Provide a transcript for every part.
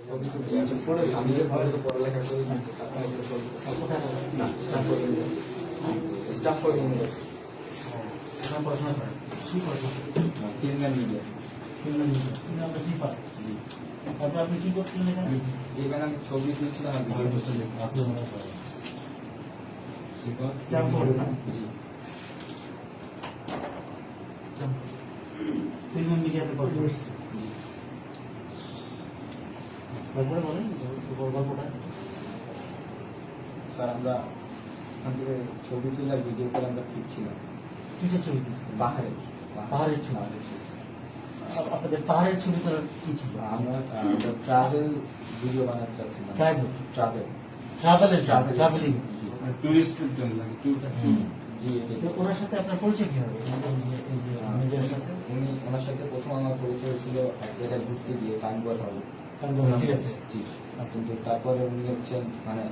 আমি ভালো পড়ালেখা করি না, স্টাফ পড়াশোনা করেন কি পড়াশোনা ফিল্ম অ্যান্ড মিডিয়া। আপনার সিফার তারপর আপনি কি করছিলেন এখানে? যেখানে আমি ছবি তুলছিলাম আর ভিডিও করছিলাম। স্ট্যাম্পফোর্ড না? ফিল্ম মিডিয়াতে পড়াশোনা। তারপরে বলেন গল্পটা। স্যার আমরা ওখান থেকে ছবি তুলে আর ভিডিও করে আমরা ফিরছিলাম। কিসের ছবি তুলছিলেন? পাহাড়ে। পাহাড়ের ছবি। আপনাদের পাহাড়ের ছবি তোলার কি ছিল? আমরা ট্রাভেল ভিডিও বানাতে চাচ্ছিলাম। ট্রাভেলিং টুরিস্ট জি। ওনার সাথে আপনার পরিচয় কি হবে? ম্যানেজারের সাথে উনি ওনার সাথে প্রথম আমার পরিচয় ছিল এক জায়গায় ঘুরতে গিয়ে টাঙ্গুয়ার হবে। জি। কিন্তু তারপরে উনি হচ্ছেন মানে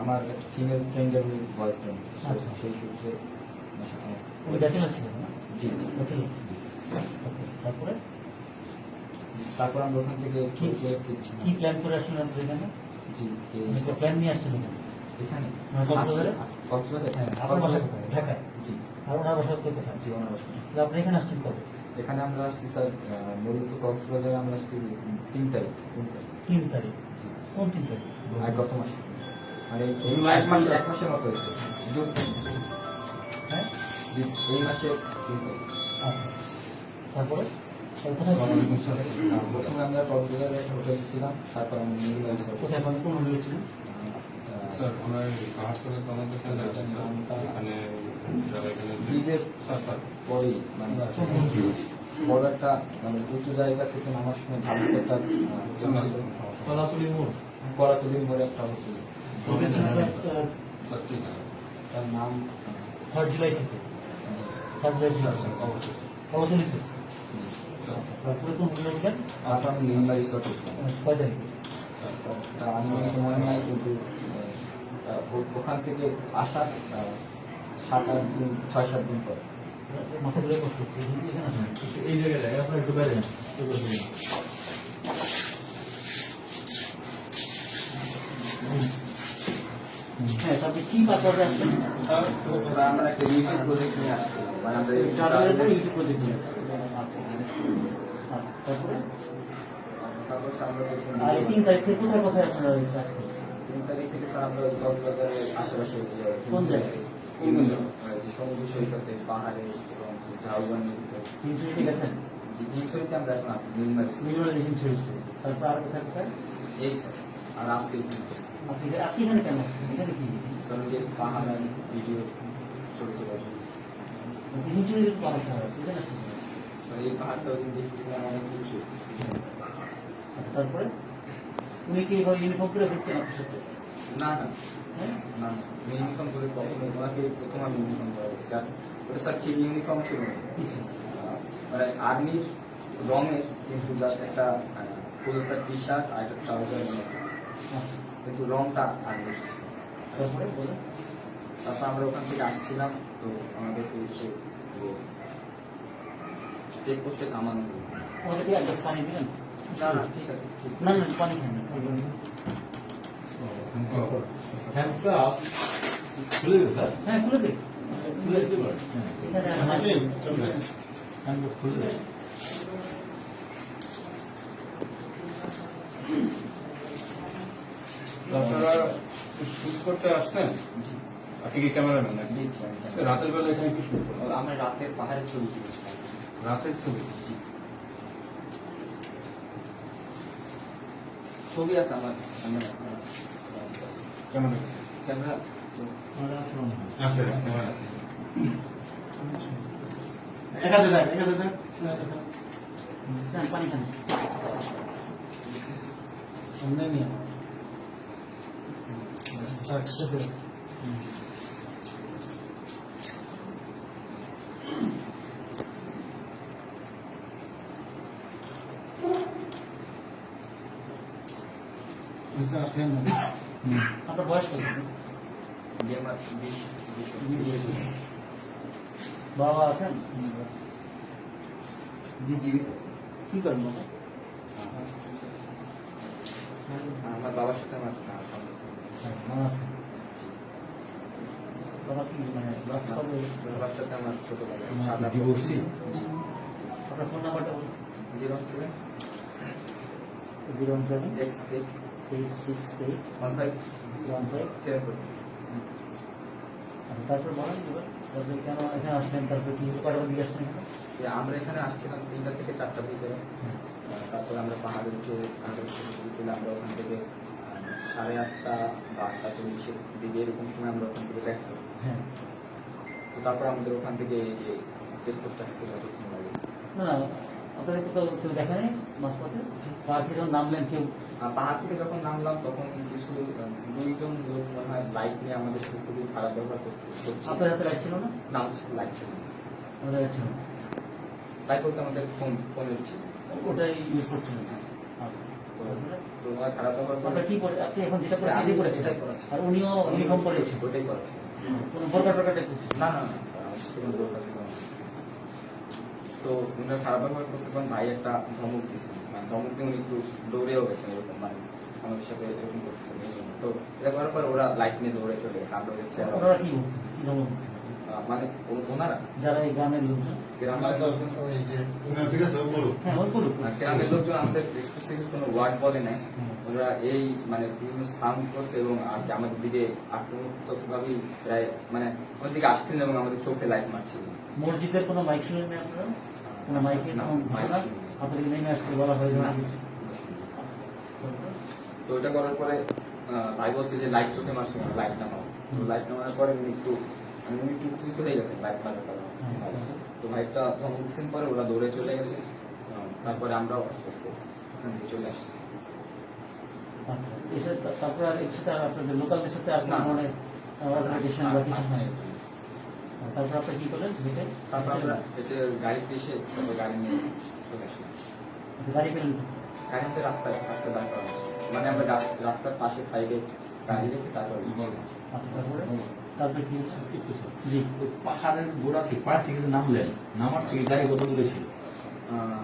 আমার ফিমেল ফ্রেন্ডের উনি বয়ফ্রেন্ড। আচ্ছা। সেই সূত্রে ওনার সাথে আমার উনি ব্যাচেলার ছিলেন না? জি জি। ব্যাচেলার। তারপরে তারপর আমরা ওখান থেকে কি ফিরছিলাম। কি প্ল্যান করে আসলেন আপনারা এখানে? জি। প্ল্যান নিয়ে আসছেন এখানে? এখানে কক্সবাজারে? কক্সবাজার? হ্যাঁ। আপনার বাসা কোথায়? ঢাকায়। জি। আর ওনার বাসা কোথায়? জি, ওনার বাসা। আপনি এখানে আসছেন কবে? এখানে আমরা আসছি স্যার মূলত কক্সবাজারে আমরা আসছি 3 তারিখ। 3 তারিখ। কোন 3 তারিখ? আর গত মাসে মানে এক মাসের মতো হয়েছে। জুন। হ্যাঁ জি, এই মাসে 3 তারিখ। আচ্ছা। তারপরে কোথায় ছিলেন? প্রথমে আমরা কক্সবাজারে হোটেল ছিলাম, তারপর আমরা নিউ কোথায় মানে কোন হোটেলে ছিলেন? স্যার আমরা পাহাড়তলা তোমাদের সাথে আছি স্যার এখানে যারা এখানে ব্রিজের পরেই মানে বড় একটা মানে উঁচু জায়গা থেকে নামার সময় ঢালু একটা কলাতলি মোড়। কলাতলির মোড়ে একটা হোটেল। তার নাম থার্ড জুলাই থেকে। থার্ড জুলাই অবশ্যই কলাতলিতে। তারপরে কোন হোটেলে উঠলেন? তারপর আমি নির্মলা রিসোর্টে ছিলাম। কয় তারিখ? আমি সময় নাই কিন্তু ওখান থেকে আসার 7-8 দিন 6-7 দিন পর। মাথা ধরে কষ্ট হচ্ছে এখানে আসেন। এই জায়গায় আপনার একটু বাইরে হ্যাঁ তারপরে কি পারপাসে আসছেন? আমরা একটা ইউটিউব প্রজেক্ট নিয়ে আসছি, মানে আমরা ইউটিউব প্রজেক্ট নিয়ে। আচ্ছা আচ্ছা তারপরে তারপর স্যার আমরা আর 3 তারিখ থেকে কোথায় কোথায় আপনারা কাজ করছেন? 3 তারিখ থেকে স্যার আমরা কক্সবাজারের আশেপাশে কোন জায়গায়? সমুদ্র সৈকতে, পাহাড়ে এবং ঝাউবন নদীতে। হিমছড়িতে গেছেন? হিমছড়িতে আমরা এখন আছি নির্মাণ। মিরমালি হিমছড়িতে। তারপর আর কোথায় কোথায়? এই স্যার আর আজকে আচ্ছা আপনি এখানে কেন? এখানে কি? স্যার যে পাহাড় আর ভিডিও ছোট ছোট হিমছড়িতে পাহাড় এখানে আছে। স্যার এই পাহাড়টা ওই দিন দেখতেছিলাম অনেক কিছু। আচ্ছা তারপরে উনি কি এভাবে ইউনিফর্ম করে ঘুরতেন আপনার সাথে? না না হ্যাঁ না, ইউনিফর্ম করে কখনো ওনাকে প্রথম আমি ইউনিফর্ম করা হয়েছে। আর ওটা স্যার ঠিক ইউনিফর্ম ছিল না। কি ছিল? মানে আর্মির রঙের কিন্তু জাস্ট একটা ফুল একটা টি শার্ট আর একটা ট্রাউজার, আচ্ছা কিন্তু রংটা আর্মির ছিল। তারপরে বলে তারপর আমরা ওখান থেকে আসছিলাম, তো আমাদেরকে সে চেক পোস্টে থামানো হলো। আমাকে কি একটা পানি দিলেন? না না ঠিক আছে, ঠিক না না পানি খান না। খুলে দেবে স্যার হ্যাঁ খুলে দিন। খুলে দিতে পারে এখানে খুলে দেবে আপনারা শুট করতে আসছেন? আপনি কি ক্যামেরাম্যান নাকি? রাতের বেলা এখানে কি শুট করেন? আমরা রাতের পাহাড়ের ছবি তুলেছিলাম। রাতের ছবি ছবি আছে আমার ক্যামেরা ক্যামেরা। আছে ক্যামেরা আছে একাতে দেন পানি খান সামনে নিয়ে আপনার বয়স কত? বাবা আছেন? জি জীবিত। কি করেন বাবা? আমার মনে আছে বাবা কি মানে লাস্ট কবে বাচ্চাতে আমার ছোট ভাই ডিভোর্সি আপনার ফোন নাম্বারটা বলুন 07 07 86 868 15 15 7 তারপর বলেন তারপরে কেন এখানে আসলেন তারপরে কি কয়টা দিকে আসছেন এখানে? আমরা এখানে আসছিলাম 3টা থেকে 4টা ভিতরে তারপরে আমরা পাহাড়ে উঠে আমরা ওখান থেকে 8:30 বা 8:40 দিকে এরকম সময় আমরা ওখান থেকে ব্যাক করি। হ্যাঁ তো তারপর আমাদের ওখান থেকে এই যে চেকপোস্ট আসতে কতক্ষণ লাগে না না আপনাদের কোথাও কেউ দেখা নেই মাঝপথে পাহাড় থেকে যখন নামলেন কেউ পাহাড় থেকে যখন নামলাম তখন কিছু 2জন লোক মনে হয় লাইট নিয়ে আমাদের সাথে খুবই খারাপ ব্যবহার করছে আপনার হাতে লাইট ছিল না নাম লাইট ছিল না। আমাদের লাইট ছিল না লাইট বলতে আমাদের ফোনের ছিল ওটাই ইউজ করছিলেন আচ্ছা তো ওরা খারাপ ব্যবহার করে আপনার কি করে আপনি এখন যেটা করে আমি সেটাই করেছেন সেটাই করেছি। আর উনিও ইউনিফর্ম পরেছেন ওটাই করেছে কোনো বোরকা টোরকা দেখতেছি না না না স্যার, আমার সাথে কোনো লোক আছে কোনো। তো উনার খারাপ ব্যবহার করছে তখন ভাই একটা ধমক দিয়েছেন ধমক দিয়ে উনি একটু দৌড়েও গেছেন এরকম মানে আমাদের সাথে এরকম করতেছেন এই জন্য। তো এটা করার পর ওরা লাইট নিয়ে দৌড়ে চলে গেছে আমরা হচ্ছে ওনারা কি বলছেন কি ধমক দিচ্ছেন মানে ওনারা যারা এই গ্রামের লোকজন গ্রামের লোকজন হ্যাঁ ওই বলুক গ্রামের লোকজন আমাদের স্পেসিফিক কোনো ওয়ার্ড বলে নাই ওরা এই মানে বিভিন্ন সাউন্ড করছে এবং আর কি আমাদের দিকে আক্রমণাত্মক ভাবেই প্রায় মানে ওর দিকে আসছিলেন এবং আমাদের চোখে লাইট মারছিলেন মসজিদের কোনো মাইক শুনেন না আপনারা কোনো মাইকে না, তখন মাইক ঘটনা শুনিনি। আপনাদেরকে নেমে আসতে বলা হয় না। কিছু তো ওটা করার পরে ভাই বলছে যে লাইট চোখে মারছে না লাইট নামাও তো লাইট নামানোর পরে উনি একটু উনি একটু উত্তেজিত হয়ে গেছেন লাইট মারার কারণে তো ভাইটা ধমক দিচ্ছেন পরে ওরা দৌড়ে চলে গেছে তারপরে আমরাও আস্তে আস্তে ওখান থেকে চলে আসছি আচ্ছা এসে তারপরে আর এর সাথে আর আপনাদের লোকালদের সাথে না। আপনার মানে অর্গানাইজেশন বা কিছু হয় তারপর আপনি কি করলেন হেঁটে তারপর আমরা এটা গাড়িতে এসে তারপর গাড়ি নিয়ে চলে আসলাম গাড়ি পেলেন গাড়ি আমাদের রাস্তায় দাঁড় করা আছে মানে আমরা রাস্তার পাশে সাইডে গাড়ি রেখে তারপর আচ্ছা তারপরে কি হচ্ছে একটু স্যার জি ওই পাহাড়ের গোড়া থেকে পাহাড় থেকে যে নামলেন নামার থেকে গাড়ি কত দূরে ছিল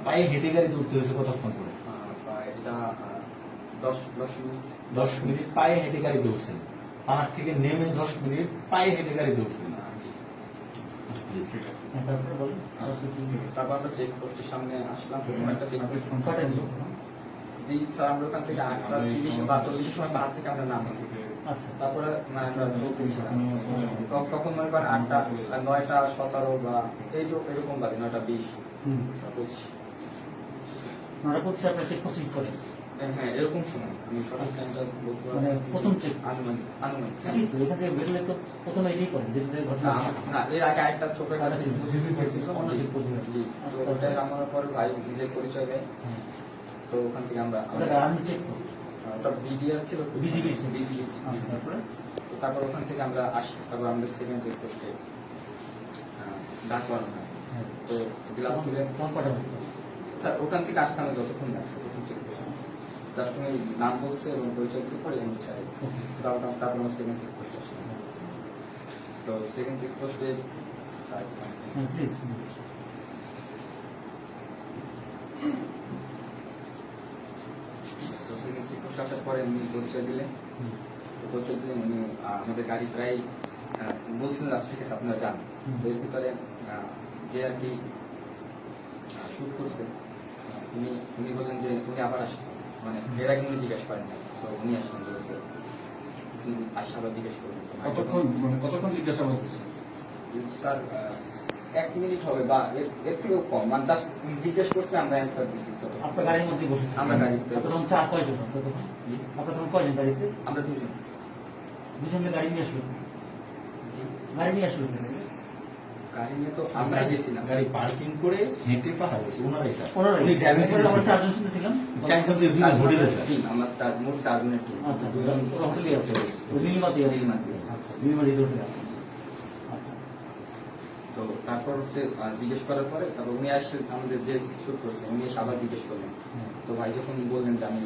পায়ে হেঁটে গাড়ি উঠতে হয়েছে কতক্ষণ করে এটা 10 মিনিট 10 মিনিট পায়ে হেঁটে গাড়িতে উঠছেন পাহাড় থেকে নেমে 10 মিনিট পায়ে হেঁটে গাড়িতে উঠছেন হ্যাঁ, তারপরে বলেন তারপরে কি তারপর আমরা চেক পোস্টের সামনে আসলাম প্রথম একটা চেক পোস্ট কটায় লোক জি স্যার আমরা ওখান থেকে 8:30 বা 40 সময় পাহাড় থেকে আমরা নামছি আচ্ছা তারপরে মানে আমরা চলতেছিলাম তখন মনে করেন 8টা 9টা 17 বা এরকম বাজে 9টা 20 হুম 25 ওনারা করছে আপনার চেক পোস্টিং করে হ্যাঁ এরকম সময় আমি সঠিক টাইমটা বলতে পারবো মানে না। প্রথম চেক আনুমানিক কি তো এখান থেকে বেরোলে তো প্রথমে এটাই করেন যেটা ঘটনা না এর আগে আরেকটা ছোট একটা আরেকটা চেক পোস্ট হয়েছিল। অন্য চেক পোস্ট জি তো ওটা আমার পর ভাই নিজের পরিচয় দেয় তো ওখান থেকে আমরা ওটা আর্মি চেক পোস্ট ওটা বিডিআর ছিল BGB বিজিবি আচ্ছা তারপরে তো তারপর ওখান থেকে আমরা আসি তারপর আমাদের সেকেন্ড চেক পোস্টে ডাক করানো হয় হ্যাঁ তো গ্লাস খুলে কোন কটা বলতে স্যার ওখান থেকে আসতে আমরা যতক্ষণ লাগছে প্রথম চেক পোস্ট জাস্ট তুমি নাম বলছে এবং পরিচয় চেক করে আমি ছাড়ি তারপর আমার সেকেন্ড চেক পোস্ট আসে তো সেকেন্ড চেক পোস্টে হ্যাঁ প্লিজ তো সেকেন্ড চেক পোস্ট আসার পরে উনি পরিচয় দিলেন তো পরিচয় দিলেন উনি আমাদের গাড়ি প্রায় বলছিলেন রাস্তা ঠিক আছে আপনারা যান তো এর ভিতরে যে আর কি শুট করছে উনি বললেন যে উনি আবার আসছেন মানে এর আগে উনি জিজ্ঞেস করেন না তো উনি আসলেন বলতে আসে আবার জিজ্ঞেস করলেন কতক্ষণ জিজ্ঞাসাবাদ করছে স্যার 1 মিনিট হবে বা এর থেকেও কম মানে জাস্ট জিজ্ঞেস করছে আমরা অ্যান্সার দিচ্ছি আপনার গাড়ির মধ্যে বসেছে আমরা গাড়িতে আপনার তখন চার কয়জন আপনার তখন আপনার তখন কয়জন গাড়িতে আমরা দুজন দুজনকে গাড়ি নিয়ে আসলো জি গাড়ি নিয়ে আসলো গাড়ি নিয়ে তো আমরাই গেছিলাম গাড়ি পার্কিং করে হেঁটে পাহাড় গেছে ওনারাই স্যার ওনারা উনি ড্রাইভিং আমরা চারজন শুধু ছিলাম চারজন থেকে দুজন হোটেলে স্যার টিম আমার মোট 4 জনের টিম আচ্ছা দুজন ওরা হোটেলে আছে মিনিমাতে আছে মিনিমাতে আছে। আচ্ছা মিনিমা রিসোর্টে আছে আচ্ছা তো তারপর হচ্ছে জিজ্ঞেস করার পরে তারপর উনি আসলে আমাদের যে শুট করছে উনি এসে আবার জিজ্ঞেস করলেন তো ভাই যখন বললেন যে আমি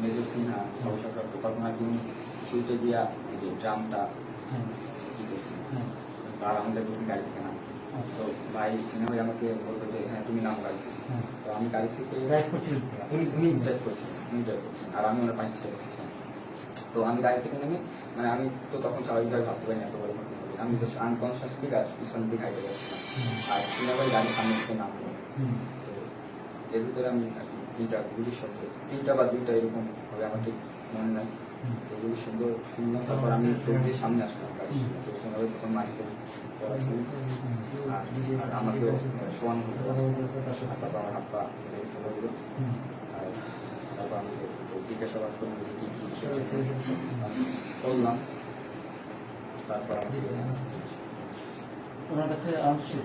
মেজর সিনহা অবসরপ্রাপ্ত তখন আর কি উনি ছুটে গিয়া এই যে ড্রামটা হ্যাঁ কি করছে হ্যাঁ আর আমাদের বলছে গাড়ি থেকে নাম আচ্ছা তো ভাই সিনহা ভাই আমাকে বললো যে হ্যাঁ তুমি নাম গাড়ি থেকে। হ্যাঁ তো আমি গাড়ি থেকে ড্রাইভ করছিলেন উনি ড্রাইভ করছেন আর আমি ওনার পাঁচ ছেড়ে রেখেছিলাম তো আমি গাড়ি থেকে নেমে মানে আমি তো তখন স্বাভাবিকভাবে ভাবতে পারিনি এত বড় ঘটনা হবে। আমি জাস্ট আনকনসিয়াসলি পিছনের দিকে হাইটে যাচ্ছিলাম আর সিনেমার গাড়ির সামনে থেকে নামলো। তো এর ভিতরে আমি আর কি তিনটা গুলির শব্দ, তিনটা বা দুইটা এরকম হবে আমার ঠিক মনে নাই। এগুলো সুন্দর শুনলাম, তারপর আমি দৌড়ে সামনে আসলাম গাড়ি, তো সেভাবে তখন মাটিতে পড়া ছিল। আর আমাকেও শোয়ানো হলো, আর তারপর আমার হাত পা বের করে দিল। আর তারপর আমি জিজ্ঞাসাবাদ করলাম যে কি কি বিষয় বললাম, তারপর আমি ওনার কাছে আর্মস ছিল?